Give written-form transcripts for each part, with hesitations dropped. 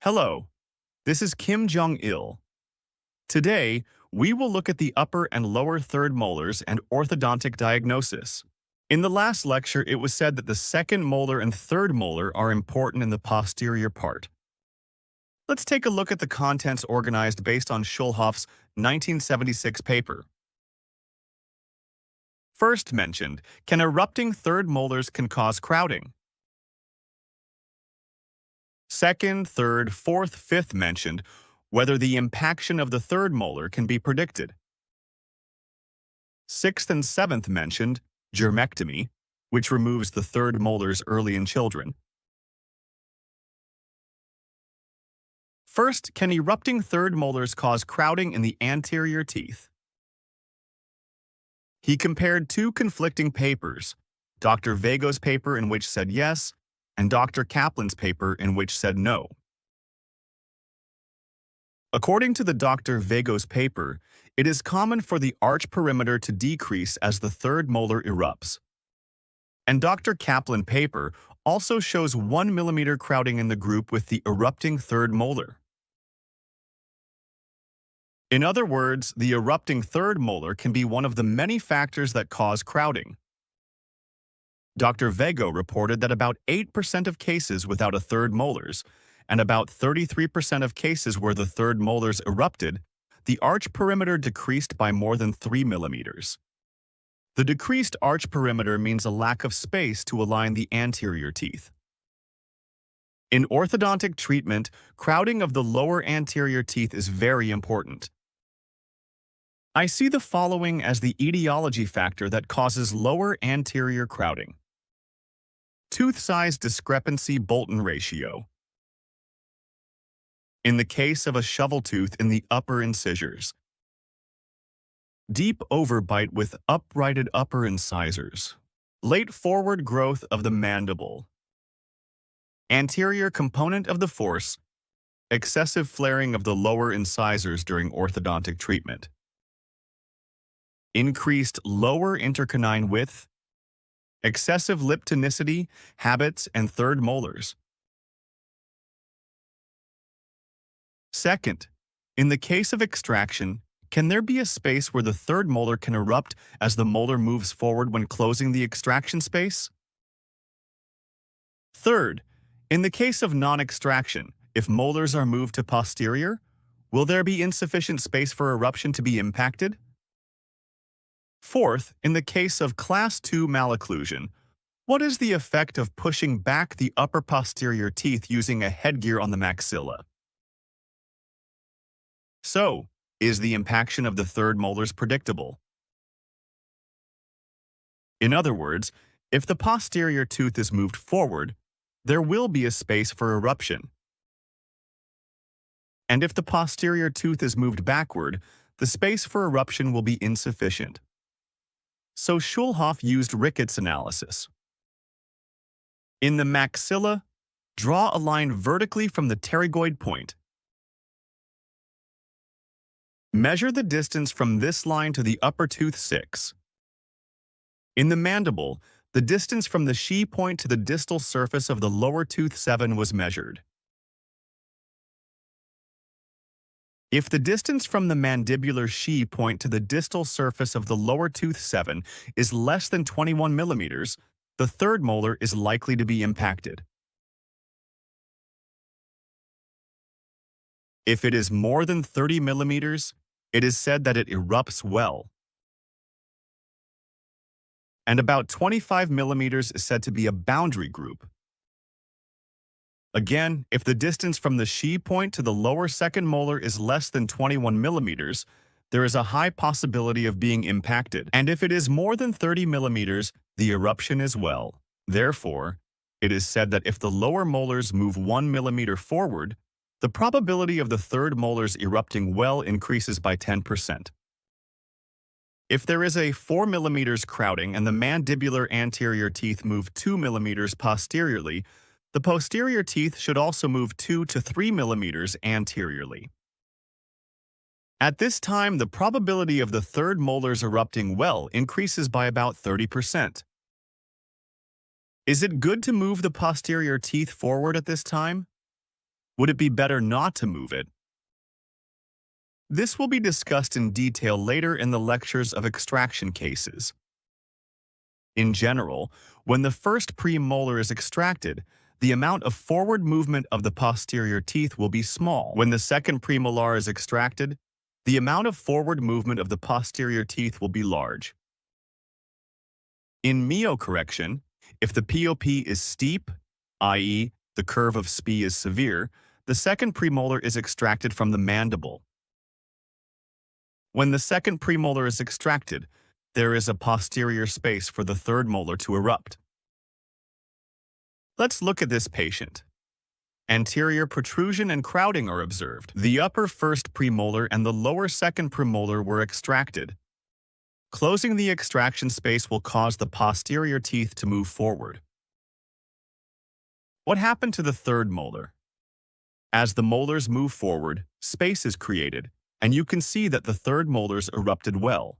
Hello, this is Kim Jong-il. Today, we will look at the upper and lower third molars and orthodontic diagnosis. In the last lecture, it was said that the second molar and third molar are important in the posterior part. Let's take a look at the contents organized based on Schulhoff's 1976 paper. First mentioned, can erupting third molars can cause crowding? Second, third, fourth, fifth mentioned, whether the impaction of the third molar can be predicted. Sixth and seventh mentioned, germectomy, which removes the third molars early in children. First, can erupting third molars cause crowding in the anterior teeth? He compared two conflicting papers, Dr. Vago's paper in which said yes, and Dr. Kaplan's paper in which said no. According to the Dr. Vago's paper, it is common for the arch perimeter to decrease as the third molar erupts. And Dr. Kaplan paper also shows 1 mm crowding in the group with the erupting third molar. In other words, the erupting third molar can be one of the many factors that cause crowding. Dr. Vago reported that about 8% of cases without a third molars, and about 33% of cases where the third molars erupted, the arch perimeter decreased by more than 3 mm. The decreased arch perimeter means a lack of space to align the anterior teeth. In orthodontic treatment, crowding of the lower anterior teeth is very important. I see the following as the etiology factor that causes lower anterior crowding. Tooth size discrepancy Bolton ratio. In the case of a shovel tooth in the upper incisors. Deep overbite with uprighted upper incisors. Late forward growth of the mandible. Anterior component of the force. Excessive flaring of the lower incisors during orthodontic treatment. Increased lower intercanine width. Excessive lip tonicity, habits, and third molars. Second, in the case of extraction, can there be a space where the third molar can erupt as the molar moves forward when closing the extraction space? Third, in the case of non-extraction, if molars are moved to posterior, will there be insufficient space for eruption to be impacted? Fourth, in the case of Class II malocclusion, what is the effect of pushing back the upper posterior teeth using a headgear on the maxilla? So, is the impaction of the third molars predictable? In other words, if the posterior tooth is moved forward, there will be a space for eruption. And if the posterior tooth is moved backward, the space for eruption will be insufficient. So Schulhoff used Ricketts analysis. In the maxilla, draw a line vertically from the pterygoid point. Measure the distance from this line to the upper tooth 6. In the mandible, the distance from the she point to the distal surface of the lower tooth 7 was measured. If the distance from the mandibular she point to the distal surface of the lower tooth 7 is less than 21 mm, the third molar is likely to be impacted. If it is more than 30 mm, it is said that it erupts well. And about 25 mm is said to be a boundary group. Again, if the distance from the she point to the lower second molar is less than 21 mm, there is a high possibility of being impacted. And if it is more than 30 mm, the eruption is well. Therefore, it is said that if the lower molars move 1 mm forward, the probability of the third molars erupting well increases by 10%. If there is a 4 mm crowding and the mandibular anterior teeth move 2 mm posteriorly, the posterior teeth should also move 2 to 3 mm anteriorly. At this time, the probability of the third molars erupting well increases by about 30%. Is it good to move the posterior teeth forward at this time? Would it be better not to move it? This will be discussed in detail later in the lectures of extraction cases. In general, when the first premolar is extracted, the amount of forward movement of the posterior teeth will be small. When the second premolar is extracted, the amount of forward movement of the posterior teeth will be large. In miocorrection, if the POP is steep, i.e., the curve of Spee is severe, the second premolar is extracted from the mandible. When the second premolar is extracted, there is a posterior space for the third molar to erupt. Let's look at this patient. Anterior protrusion and crowding are observed. The upper first premolar and the lower second premolar were extracted. Closing the extraction space will cause the posterior teeth to move forward. What happened to the third molar? As the molars move forward, space is created, and you can see that the third molars erupted well.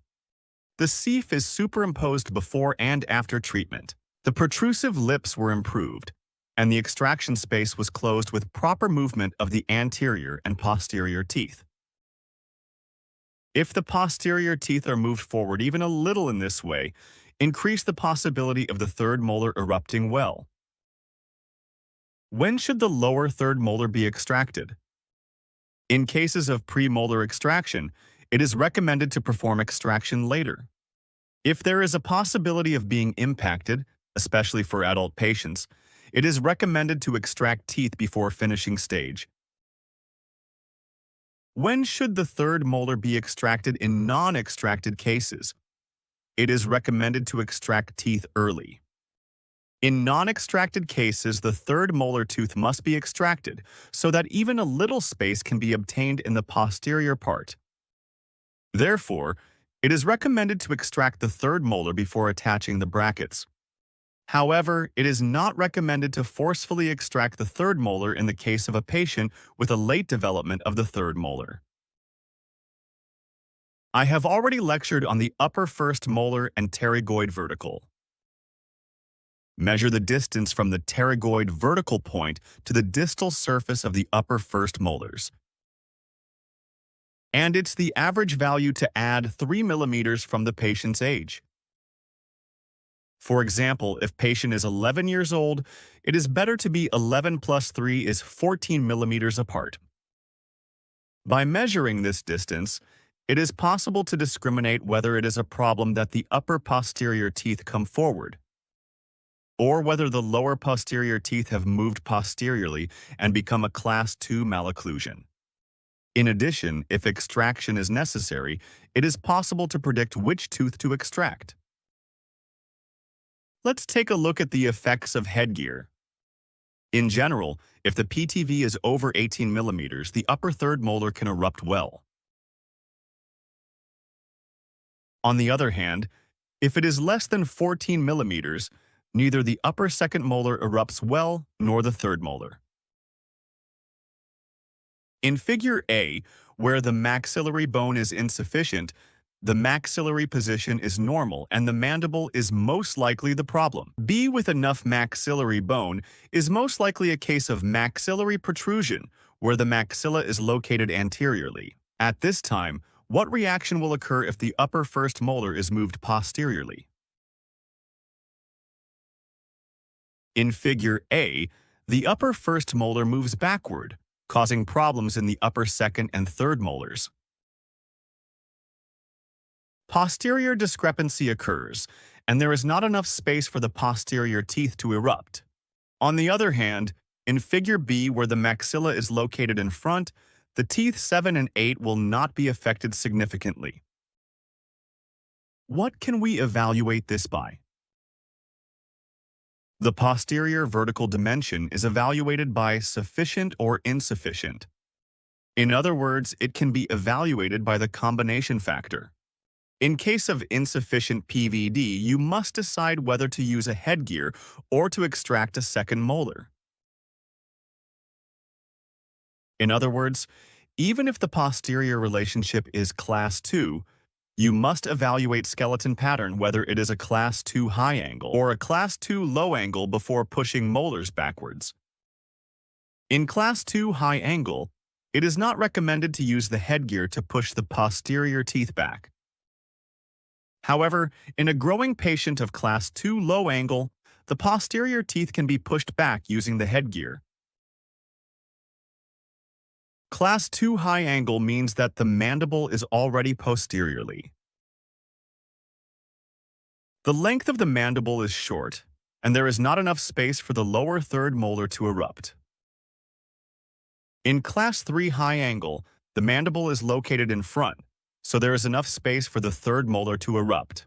The CEF is superimposed before and after treatment. The protrusive lips were improved, and the extraction space was closed with proper movement of the anterior and posterior teeth. If the posterior teeth are moved forward even a little in this way, increase the possibility of the third molar erupting well. When should the lower third molar be extracted? In cases of premolar extraction, it is recommended to perform extraction later. If there is a possibility of being impacted, especially for adult patients, it is recommended to extract teeth before finishing stage. When should the third molar be extracted in non-extracted cases? It is recommended to extract teeth early. In non-extracted cases, the third molar tooth must be extracted so that even a little space can be obtained in the posterior part. Therefore, it is recommended to extract the third molar before attaching the brackets. However, it is not recommended to forcefully extract the third molar in the case of a patient with a late development of the third molar. I have already lectured on the upper first molar and pterygoid vertical. Measure the distance from the pterygoid vertical point to the distal surface of the upper first molars. And it's the average value to add 3 millimeters from the patient's age. For example, if patient is 11 years old, it is better to be 11 plus 3 is 14 millimeters apart. By measuring this distance, it is possible to discriminate whether it is a problem that the upper posterior teeth come forward, or whether the lower posterior teeth have moved posteriorly and become a class 2 malocclusion. In addition, if extraction is necessary, it is possible to predict which tooth to extract. Let's take a look at the effects of headgear. In general, if the PTV is over 18 millimeters, the upper third molar can erupt well. On the other hand, if it is less than 14 millimeters, neither the upper second molar erupts well nor the third molar. In Figure A, where the maxillary bone is insufficient, the maxillary position is normal and the mandible is most likely the problem. B with enough maxillary bone is most likely a case of maxillary protrusion, where the maxilla is located anteriorly. At this time, what reaction will occur if the upper first molar is moved posteriorly? In Figure A, the upper first molar moves backward, causing problems in the upper second and third molars. Posterior discrepancy occurs, and there is not enough space for the posterior teeth to erupt. On the other hand, in Figure B, where the maxilla is located in front, the teeth 7 and 8 will not be affected significantly. What can we evaluate this by? The posterior vertical dimension is evaluated by sufficient or insufficient. In other words, it can be evaluated by the combination factor. In case of insufficient PVD, you must decide whether to use a headgear or to extract a second molar. In other words, even if the posterior relationship is class 2, you must evaluate skeleton pattern whether it is a class 2 high angle or a class 2 low angle before pushing molars backwards. In Class 2 high angle, it is not recommended to use the headgear to push the posterior teeth back. However, in a growing patient of Class 2 low angle, the posterior teeth can be pushed back using the headgear. Class 2 high angle means that the mandible is already posteriorly. The length of the mandible is short, and there is not enough space for the lower third molar to erupt. In Class 3 high angle, the mandible is located in front, so there is enough space for the third molar to erupt.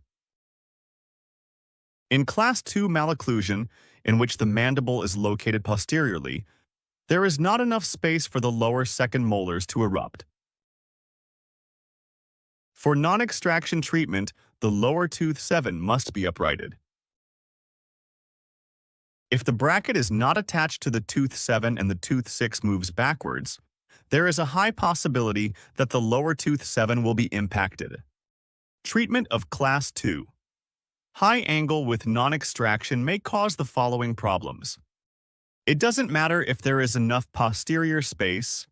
In Class 2 malocclusion, in which the mandible is located posteriorly, there is not enough space for the lower second molars to erupt. For non-extraction treatment, the lower tooth 7 must be uprighted. If the bracket is not attached to the tooth 7 and the tooth 6 moves backwards, there is a high possibility that the lower tooth 7 will be impacted. Treatment of Class 2. High angle with non-extraction may cause the following problems. It doesn't matter if there is enough posterior space,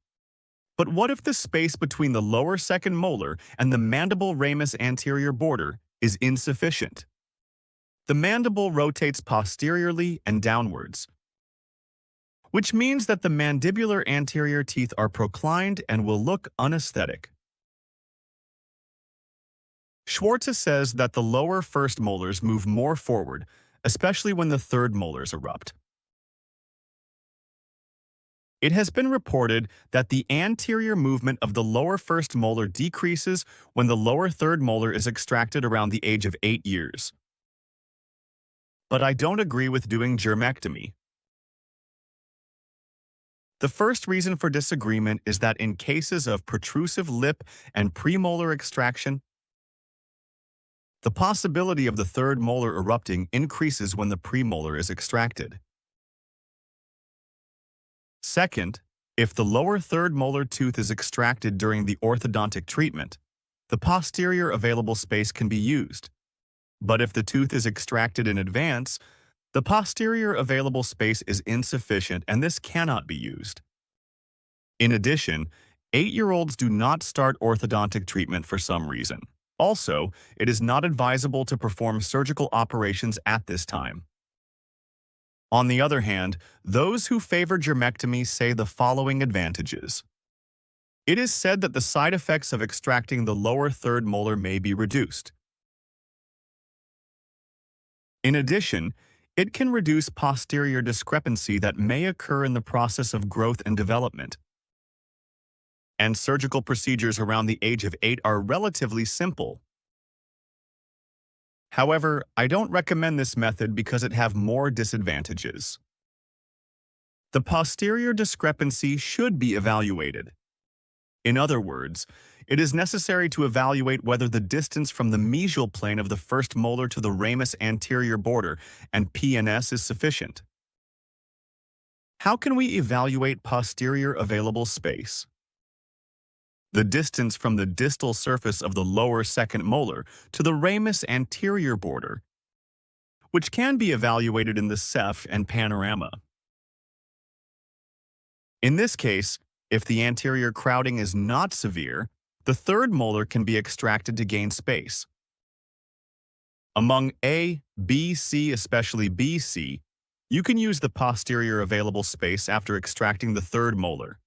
but what if the space between the lower second molar and the mandible ramus anterior border is insufficient? The mandible rotates posteriorly and downwards, which means that the mandibular anterior teeth are proclined and will look unaesthetic. Schwartz says that the lower first molars move more forward, especially when the third molars erupt. It has been reported that the anterior movement of the lower first molar decreases when the lower third molar is extracted around the age of 8 years. But I don't agree with doing germectomy. The first reason for disagreement is that in cases of protrusive lip and premolar extraction, the possibility of the third molar erupting increases when the premolar is extracted. Second, if the lower third molar tooth is extracted during the orthodontic treatment, the posterior available space can be used. But if the tooth is extracted in advance, the posterior available space is insufficient and this cannot be used. In addition, 8-year-olds do not start orthodontic treatment for some reason. Also, it is not advisable to perform surgical operations at this time. On the other hand, those who favor germectomy say the following advantages. It is said that the side effects of extracting the lower third molar may be reduced. In addition, it can reduce posterior discrepancy that may occur in the process of growth and development. And surgical procedures around the age of 8 are relatively simple. However, I don't recommend this method because it has more disadvantages. The posterior discrepancy should be evaluated. In other words, it is necessary to evaluate whether the distance from the mesial plane of the first molar to the ramus anterior border and PNS is sufficient. How can we evaluate posterior available space? The distance from the distal surface of the lower second molar to the ramus anterior border, which can be evaluated in the Ceph and panorama. In this case, if the anterior crowding is not severe, the third molar can be extracted to gain space. Among A, B, C, especially B, C, you can use the posterior available space after extracting the third molar.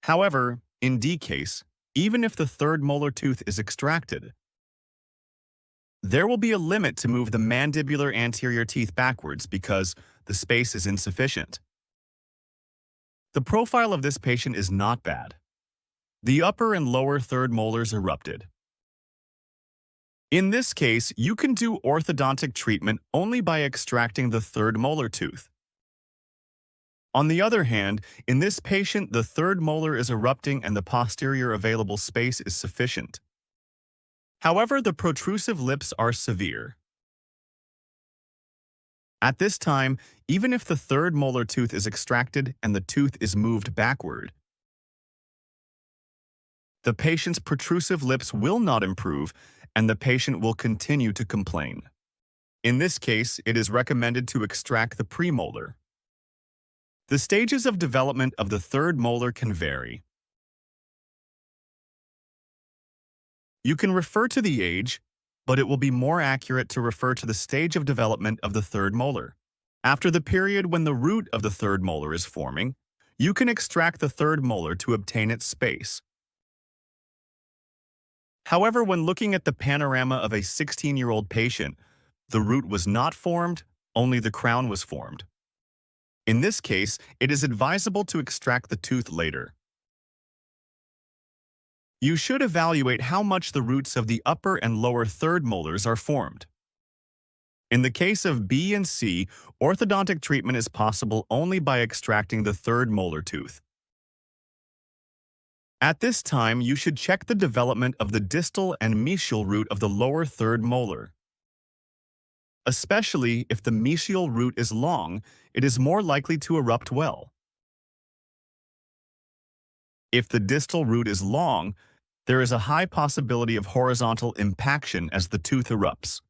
However, in D case, even if the third molar tooth is extracted, there will be a limit to move the mandibular anterior teeth backwards because the space is insufficient. The profile of this patient is not bad. The upper and lower third molars erupted. In this case, you can do orthodontic treatment only by extracting the third molar tooth. On the other hand, in this patient, the third molar is erupting and the posterior available space is sufficient. However, the protrusive lips are severe. At this time, even if the third molar tooth is extracted and the tooth is moved backward, the patient's protrusive lips will not improve and the patient will continue to complain. In this case, it is recommended to extract the premolar. The stages of development of the third molar can vary. You can refer to the age, but it will be more accurate to refer to the stage of development of the third molar. After the period when the root of the third molar is forming, you can extract the third molar to obtain its space. However, when looking at the panorama of a 16-year-old patient, the root was not formed, only the crown was formed. In this case, it is advisable to extract the tooth later. You should evaluate how much the roots of the upper and lower third molars are formed. In the case of B and C, orthodontic treatment is possible only by extracting the third molar tooth. At this time, you should check the development of the distal and mesial root of the lower third molar. Especially if the mesial root is long, it is more likely to erupt well. If the distal root is long, there is a high possibility of horizontal impaction as the tooth erupts.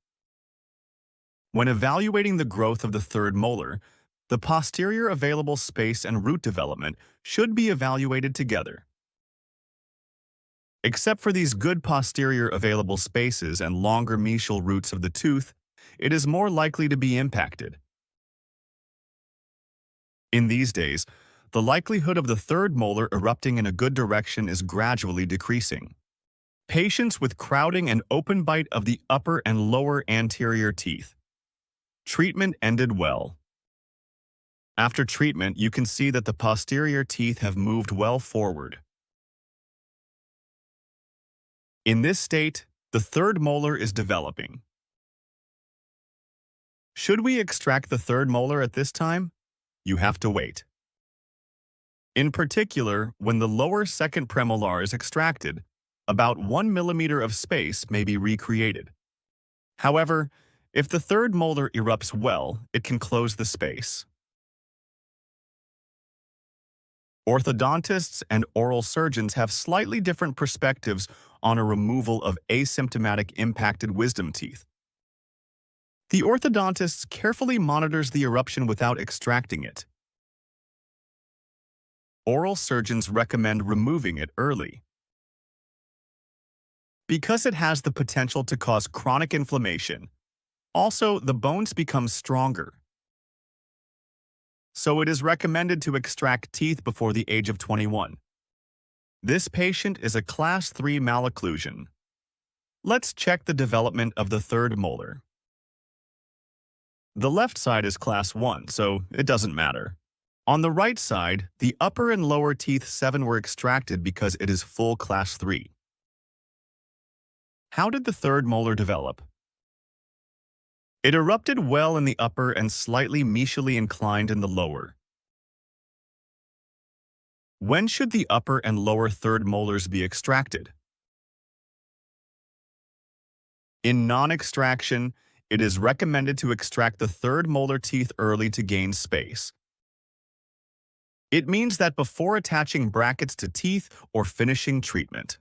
When evaluating the growth of the third molar, the posterior available space and root development should be evaluated together. Except for these good posterior available spaces and longer mesial roots of the tooth, it is more likely to be impacted. In these days, the likelihood of the third molar erupting in a good direction is gradually decreasing. Patients with crowding and open bite of the upper and lower anterior teeth. Treatment ended well. After treatment, you can see that the posterior teeth have moved well forward. In this state, the third molar is developing. Should we extract the third molar at this time? You have to wait. In particular, when the lower second premolar is extracted, about 1 millimeter of space may be recreated. However, if the third molar erupts well, it can close the space. Orthodontists and oral surgeons have slightly different perspectives on a removal of asymptomatic impacted wisdom teeth. The orthodontist carefully monitors the eruption without extracting it. Oral surgeons recommend removing it early, because it has the potential to cause chronic inflammation. Also, the bones become stronger. So it is recommended to extract teeth before the age of 21. This patient is a Class 3 malocclusion. Let's check the development of the third molar. The left side is Class 1, so it doesn't matter. On the right side, the upper and lower teeth 7 were extracted because it is full Class 3. How did the third molar develop? It erupted well in the upper and slightly mesially inclined in the lower. When should the upper and lower third molars be extracted? In non-extraction, it is recommended to extract the third molar teeth early to gain space. It means that before attaching brackets to teeth or finishing treatment.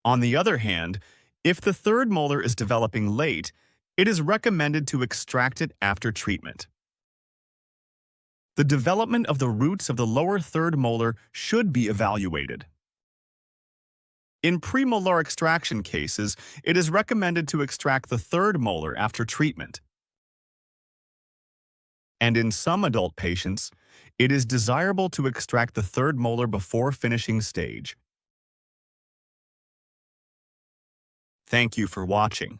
On the other hand, if the third molar is developing late, it is recommended to extract it after treatment. The development of the roots of the lower third molar should be evaluated. In premolar extraction cases, it is recommended to extract the third molar after treatment. And in some adult patients, it is desirable to extract the third molar before finishing stage. Thank you for watching.